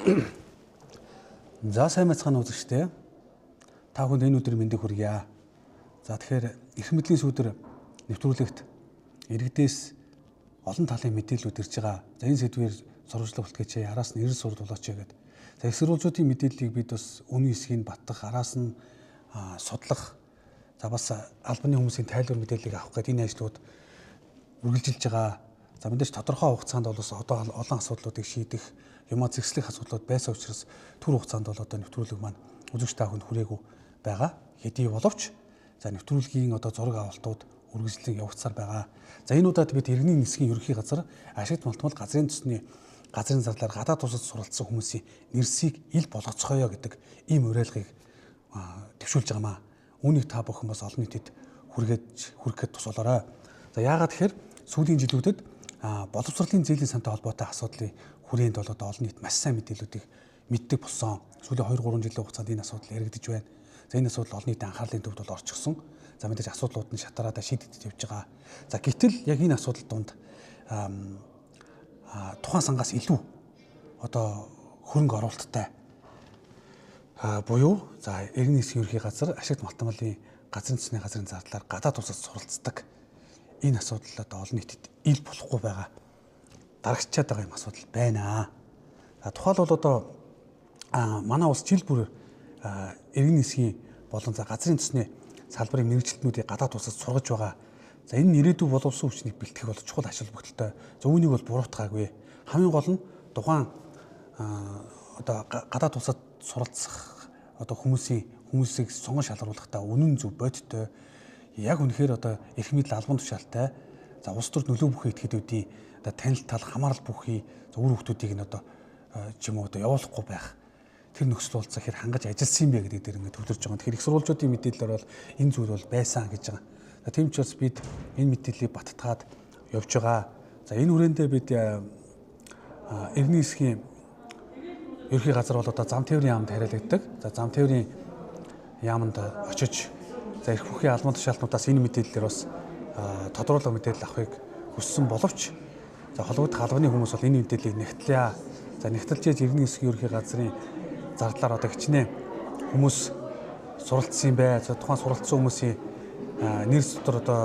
За сайн мэцхан үзэгчтэй. Та бүхэнд энэ өдрийн мэндийг хүргье. За тэгэхээр эрх мэдлийн сүүдэр нэвтрүүлэгт иргэдээс олон талын мэдээлэлүүд ирж байгаа. За энэ сэдвээр сурвалжлах үлтгэж араас нь 90 сурд болооч гэдэг. За их сурвалжуудын мэдээллийг бид бас үнийн эсгийг баттах, араас нь судлах, за бас албаны хүмүүсийн тайлбар мэдээллийг авах гэдэг энэ ажлууд үргэлжилж байгаа. За мэдээж тодорхой хугацаанд бол одоо олон асуудлуудыг шийдэх, юмаа зэгслэх асуудлууд байсан учраас түр хугацаанд бол одоо нэвтрүүлэг маань үзэгч та бүхэнд хүрээгүй байгаа. Хэдий боловч за нэвтрүүлгийн одоо зураг авалтууд үргэлжлэн явагдсаар байгаа. За энэ удаад бид иргэний нисгийн ерөнхий газар ашигт малтмал газрын төсний газрын зарлаар гадаад улсад суралцсан хүмүүсийн нэрсийг ил болгоцгоё гэдэг ийм уриалгыг төвшүүлж байгаамаа. Үүнийг та бүхэн бас олон нийтэд хүргэхэд тусалаарай. За яагаад тэгэхээр сүүлийн жилүүдэд боловсролын зээлийн сантай холбоотой асуудлын хүрээнд бол одоо олон нийт маш сайн мэдээллүүдийг мэддэг болсон. Сүүлийн 2-3 жилийн хугацаанд энэ асуудал яригдж байна. За энэ асуудал олон нийтийн анхаарлын төвд бол орчихсон. За мэдээж асуудлууд нь шатараад шийдэгдэж явж байгаа. За гэтэл яг энэ асуудал донд тухайн сангаас илүү одоо хөрөнгө оруулалттай буюу за иргэний нисгийн ерөнхий газар ашигт малтмалын газрын төсний газрын зардлаар гадаад улсад суралцдаг энэ асуудал одоо олон нийтэд ил болохгүй байгаа дарагчаад байгаа юм асуудал байна. Тухайлбал одоо манай улс жил бүр иргэний нисгийн болон за газрын төсний салбарын мэргэжилтнүүдийг гадаад улсад сургаж байгаа. За энэ ирээдүйн боловсон хүчнийг бэлтгэх бол чухал ачаал бүгдэлтэй. За үүнийг бол буруутгаагүй. Хамгийн гол нь тухайн одоо гадаад улсад суралцах одоо хүмүүсийг сонгон шалгаруулахдаа үнэн зөв бодиттой яг үнэхээр одоо эрх мэдэл албан тушаалтай за улс төрд нөлөө бүхий этгээдүүдийн одоо танил тал хамаарал бүхий үр хөвгтүүдийг нь одоо ч юм уу одоо явуулахгүй байх тэр нөхцөл болцоо хэр хангаж ажилласан юм бэ гэдэг дээр ингээд төвлөрж байгаа. Тэгэхээр их сурвалжуудын мэдээлэлээр бол энэ зүйл бол байсан гэж байгаа. За тийм ч бас бид энэ мэдээллийг баттгаад явж байгаа. За энэ хүрээндээ бид иргэний нисгийн ерөнхий газар бол одоо зам тээврийн яамд хариалагддаг. За зам тээврийн яамд очиж за эрх бүхий албан тушаалтнуудаас энэ мэдээллээр бас тодруулга мэдээлэл авахыг хүссэн боловч за холбогдох албаны хүмүүс бол энэ мэдээллийг нэгтлээ. За нэгтэлж иргэний нисгийн ерөнхий газрын зардлаар одоо хичнээн хүмүүс суралцсан юм бай. За тухайн суралцсан хүмүүсийн нэр дотор одоо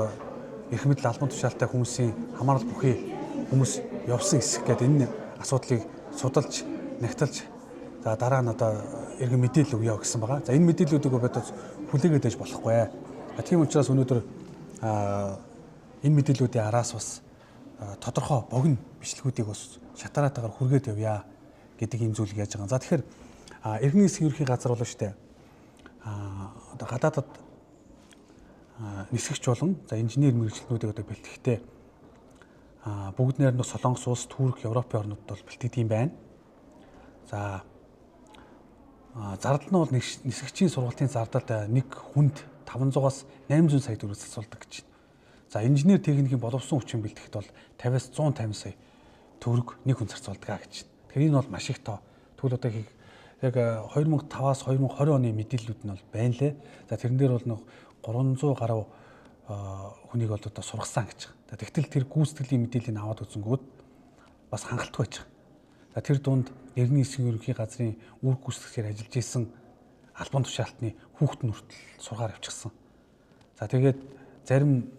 эрх мэдэл албан тушаалтай хүмүүсийн хамаарал бүхий хүмүүс явсан хэсэг гэдэг энэ асуудлыг судалж, нэгтэлж за дараа нь одоо иргэн мэдээлэл өгье гэсэн байгаа. За энэ мэдээллүүдийг бодож хүлээгээд байж болохгүй. Тийм учраас өнөөдөр энэ мэдээллүүдийн араас бас тодорхой богино бичлэгүүдийг бас шатараатаагаар хүргээд явъя гэдэг ийм зүйлийг яаж байгаа. За тэгэхээр иргэний нисгийн ерөнхий газар болов штэ. Одоо гадаадад нисгэгч болон за инженер мэргэжилтнүүдийг одоо бэлтгэхдээ бүгд найрамдах Солонгос улс, Турк, Европын орнуудад бол бэлтгэдэг юм байна. За зардал нь бол нисгэгчийн сургалтын зардал нэг хүнд 500-аас 800 сая төгрөг засуулдаг гэж байна. За инженер техникийн боловсон хүчин бэлтгэхэд бол 50-аас 150 сая төгрөг нэг хүн зарцуулдаг гэж байна. Тэгэхээр энэ бол маш их тоо. Тэгвэл одоо яг 2005-аас 2020 оны мэдээллүүд нь бол байна лээ. За тэрэн дээр бол нэг 300 гаруй хүнийг бол одоо сургасан гэж байгаа. Тэгтэл тэр гүйцэтгэлийн мэдээллийг аваад үзэнгүүт бас хангалттай байж байгаа. За тэр дунд иргэний нисгийн ерөнхий газрын үр гүйцэтгэлээр ажиллаж исэн албан тушаалтны хүүхдэн хүртэл сургаар явчихсан. За тэгээд зарим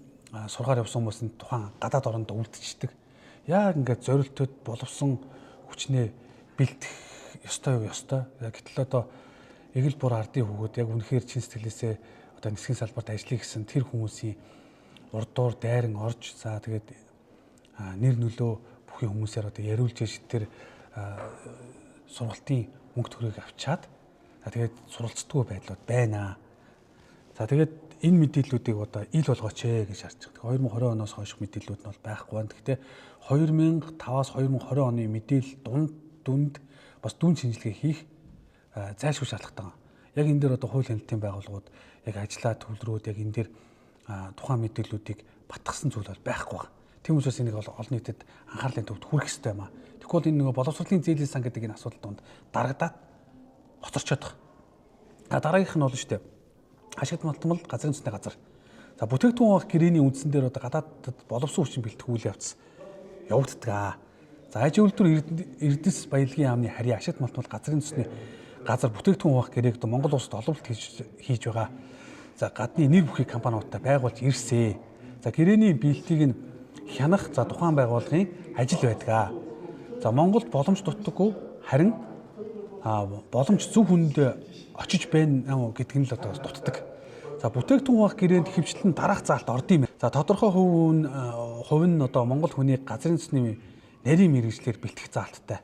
сургаар явсан хүмүүс нь тухайн гадаад орондоо үлдчихдэг. Яг ингээд зорилттой боловсон хүчнээ бэлтгэх ёстой. Гэтэл одоо эгэл бур ардын хүүгүүд яг үнэхээр чин сэтгэлээсээ одоо нисгийн салбарт ажиллая гэсэн тэр хүмүүсийн урд дуур дайран орж за тэгээд нэр нөлөө бүхий хүмүүсээр одоо яриулж иж тэр сургалтын мөнгө төгрөгийг авчаад тэгээд суралцдаггүй байдлууд байна. За тэгээд энэ мэдээллүүдийг одоо ил болгооч гэж харж байгаа. 2020 оноос хойших мэдээллүүд нь бол байхгүй байна. Гэхдээ 2005-аас 2020 оны мэдээлэл дүнд бас дүн шинжилгээ хийх зайлшгүй шаардлагатай байна. Яг энэ дээр одоо хууль хяналтын байгууллагууд яг ажиллаа төвлөрөөд яг энэ дээр тухайн мэдээллүүдийг батгасан зүйл бол байхгүй байна. Тийм учраас энийг бол олон нийтэд анхаарлын төвд хүрэх ёстой юм аа. Тэгвэл энэ нөгөө боловсролын зээлийн сан гэдэг энэ асуудал донд дарагдаад хоцорчод байгаа. Дараагийнх нь бол шүү дээ. Ашигт малтмал газрын төсний газар. За бүтээгдэхүүн авах гэрээний үндсэн дээр одоо гадаадд боловсон хүчин бэлтгэх үйл явц явагддаг. За аж үйлдвэр Эрдэс баялагын яамны харьяа ашигт малтмал газрын төсний газар бүтээгдэхүүн хуваах гэрээгд Монгол улсад олболт хийж байгаа. За гадны нэр бүхий компаниудтай байгуулж ирсэн. За гэрээний биелтийг нь хянах за тухайн байгууллагын ажил байдаг. За Монголд боломж дутдаггүй харин боломж зөв хүнд очиж байна гэдг нь л одоо дутдаг. За бүтээгдэхүүн хуваах гэрээнд хэвчлэн дараах заалт ордсон юм. За тодорхой хувь нь одоо монгол хүний газрын төсний нарийн мэргэжлэр бэлтгэх заалттай.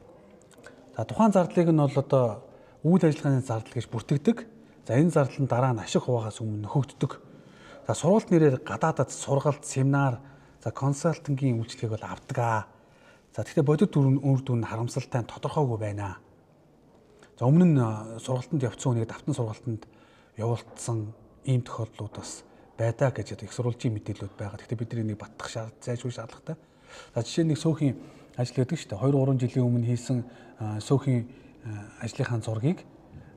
За тухайн зардлыг нь бол одоо үйл ажиллагааны зардал гэж бүртгэдэг. За энэ зардал нь дараа нь ашиг хуваахаас өмнө нөхөгддөг. За сургалт нэрээр гадаадад сургалт, семинар, за консалтингийн үйлчлэгийг бол авдаг. За тэгэхээр бодит үр дүн нь харамсалтай тодорхойгүй байна. За өмнө нь сургалтанд явцсан хүнийг давтан сургалтанд явуулсан ийм тохиолдлууд бас байдаа гэж одоо их сурвалжийн мэдээлэлүүд байгаа. Гэхдээ бид энийг баттах зайлшгүй шаардлагатай. За жишээ нь нэг сөөхийн ажил гэдэг шүү дээ. 2-3 жилийн өмнө хийсэн сөөхийн ажлынхаа зургийг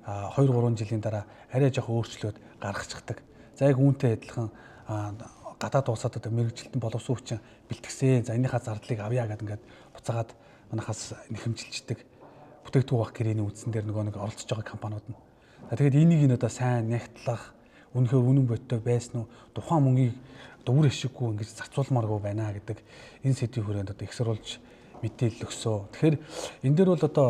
2-3 жилийн дараа арай жоох өөрчлөөд гаргачихдаг. За яг үүнтэй адилхан гадаад улсад одоо мэрэгжилтэн боловсон хүчин бэлтгэсэн. За энийхээ зардлыг авъя гэдэг ингээд буцаагаад манайхаас нэхэмжилждэг. Бүтээгдэхүүн хуваах гэрээний үндсэн дээр нэг оролцож байгаа компаниуд нь. За тэгээд энийг нь одоо сайн нягтлах, үнэхээр үнэн бодтой байсан уу? Тухайн мөнгийг үр ашиггүй ингэж зарцуулмааргүй байна гэдэг энэ сэдвийн хүрээнд одоо их сурвалж мэдээлэл өгсөө. Тэгэхээр энэ дээр бол одоо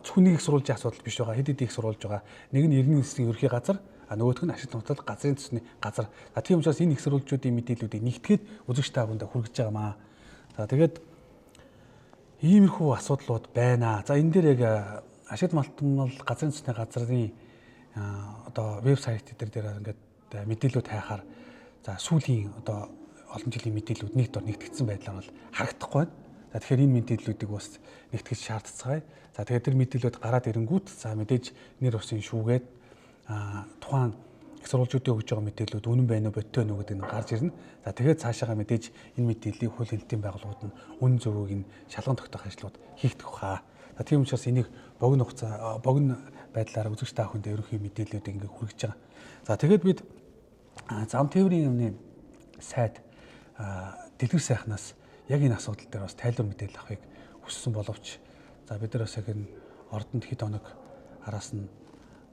зөвхөн нэг их сурвалжийн асуудал биш байгаа. Хэд их сурвалж байгаа. Нэг нь иргэний эсрэг ерхий газар, нөгөөх нь ашигт нутаг газрын төсний газар. Тийм учраас энэ их сурвалжуудын мэдээллүүдийг нэгтгээд үзэгч та бүхэнд хүргэж байгаамаа. За тэгээд иймэрхүү асуудлууд байна. За энэ дээр яг ашигт малтмал газрын төсний газрын одоо вебсайт дээр ингээд мэдээлэлүүд хайхаар за сүүлийн одоо олон жилийн мэдээллүүд нэг дор нэгтгэгдсэн байдлаар бол харагдахгүй байна. За тэгэхээр энэ мэдээллүүдийг бас нэгтгэж шаардцгаая. За тэгээд тэр мэдээлэлүүд гараад ирэнгүүт за мэдээж нэр усын шүүгээд тухайн их сурвалжуудын өгж байгаа мэдээллүүд үнэн байна уу, бодтой байна уу гэдэг нь гарч ирнэ. За тэгээд цаашаага мэдээж энэ мэдээллийг хууль хэлтийн байгууллагууд нь үнэн зөвийг нь шалган тогтоох ажлууд хийгдэх баха. За тийм учраас энийг богино байдлаар үзэгч та бүхэнд ерөнхий мэдээллүүдийг ингээ хүргэж байгаа. За тэгээд бид зам тээврийн юмны сайд дэлгэр сайхнаас яг энэ асуудал дээр бас тайлбар мэдээлэл авахыг хүссэн боловч за бид нар бас яг энэ ордонд хэд хоног араас нь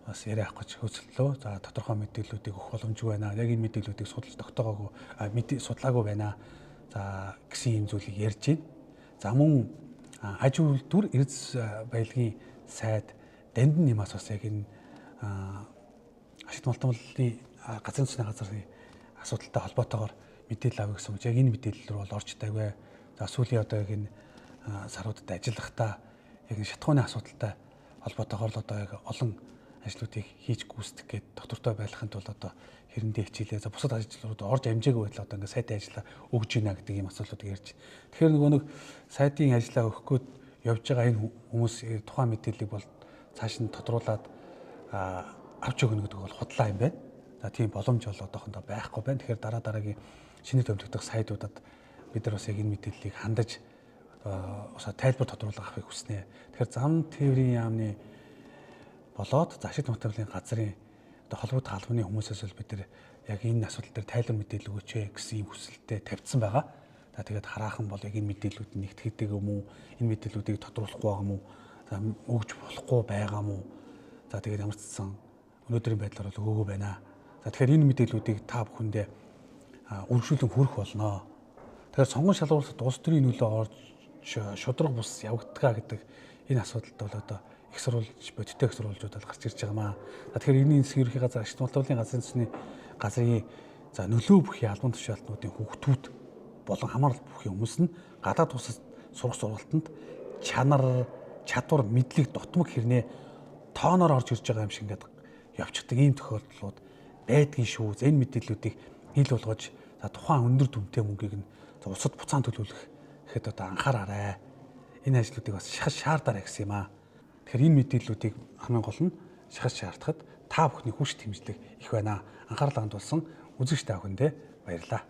бас яриа авах гэж хөдөллөө. За тодорхой мэдээллүүдийг өгөх боломжгүй байна. Яг энэ мэдээллүүдийг судалж тогтоогоогүй судлаагүй байна. За гэсэн юм зүйлийг ярьж байна. За мөн аж үйлдвэр Эрдэс баялагын сайд Дандан Нимас бас яг энэ ашигт малтмалын газрын төсний газрын асуудалтай холбоотойгоор мэдээлэл авъя гэсэн үг. Яг энэ мэдээлэл рүү бол орж тавиа. За сүүлийн одоо яг энэ саруудад ажиллахдаа яг энэ шатхууны асуудалтай холбоотойгоор л одоо яг олон ажлуудыг хийж гүйцэтгэх гээд доктортой байхын тулд одоо хэрэндээ хичээлээ. За бусад ажлууд орж амжаагүй байдлаа одоо ингээд сайдын ажиллаа өгж гинэ гэдэг ийм асуудлуудыг ярьж. Тэгэхээр нөгөө нэг сайдын ажиллаа өгөх гээд явж байгаа энэ хүмүүс тухайн мэдээллийг бол цааш нь тодруулаад авч өгнө гэдэг бол худлаа юм байна. За тийм боломж бол одоохондоо байхгүй байна. Тэгэхээр дараагийн шинэ төвлөгдөх сайдуудад бид нар бас яг энэ мэдээллийг хандаж тайлбар тодруулга авахыг хүснэ. Тэгэхээр зам тээврийн яамны болоод ашигт малтмалын газрын одоо холбогдох албаны хүмүүсээс л бид нар яг энэ асуудал дээр тайлбар мэдээлэл өгөөч гэсэн юм хүсэлтэд тавьсан байгаа. За тэгээд хараахан бол яг энэ мэдээллүүд нь нэгтгэдэг юм уу? Энэ мэдээллүүдийг тодруулахгүй байгаа юм уу? За өгж болохгүй байгаа юм уу? За тэгээд ямар ч гэсэн өнөөдрийн байдлаар бол өгөөгүй байна. За тэгэхээр энэ мэдээллүүдийг та бүхэндээ үргэлжлүүлэн хүргэх болно. Тэгэхээр сонгон шалгуулалт улс төрийн нөлөө орж шудраг бус явагдгаа гэдэг энэ асуудалд бол одоо их сурвалж бодиттой их сурвалжууд бол гарч ирж байгаамаа. Тэгэхээр энэ засгийн ерхий газар ашигт малтмалын газрын төсний газрын за нөлөө бүхий албан тушаалтнуудын хүүхдүүд болон хамаарал бүхий хүмүүс нь гадаад улсад сурах сургалтанд чанар, чадвар, мэдлэг, дутмаг хэрнээ тооноор орж ирж байгаа юм шиг ингээд явчихдаг ийм тохиолдлууд байдгийн шүү. Энэ мэдээллүүдийг ил болгож за тухайн өндөр дүнтэй мөнгийг нь улсад буцаан төлөвлөх гэхэд одоо анхаараарай. Энэ ажлуудыг бас шахаж шаардаарай гэсэн юм аа. Тэгэхээр энэ мэдээллүүдийг хамгийн гол нь шахаж шаардахад та бүхний хүч тэмцлэг их байна. Анхаарлаа хандуулсан үзэгч та бүхэндээ баярлалаа.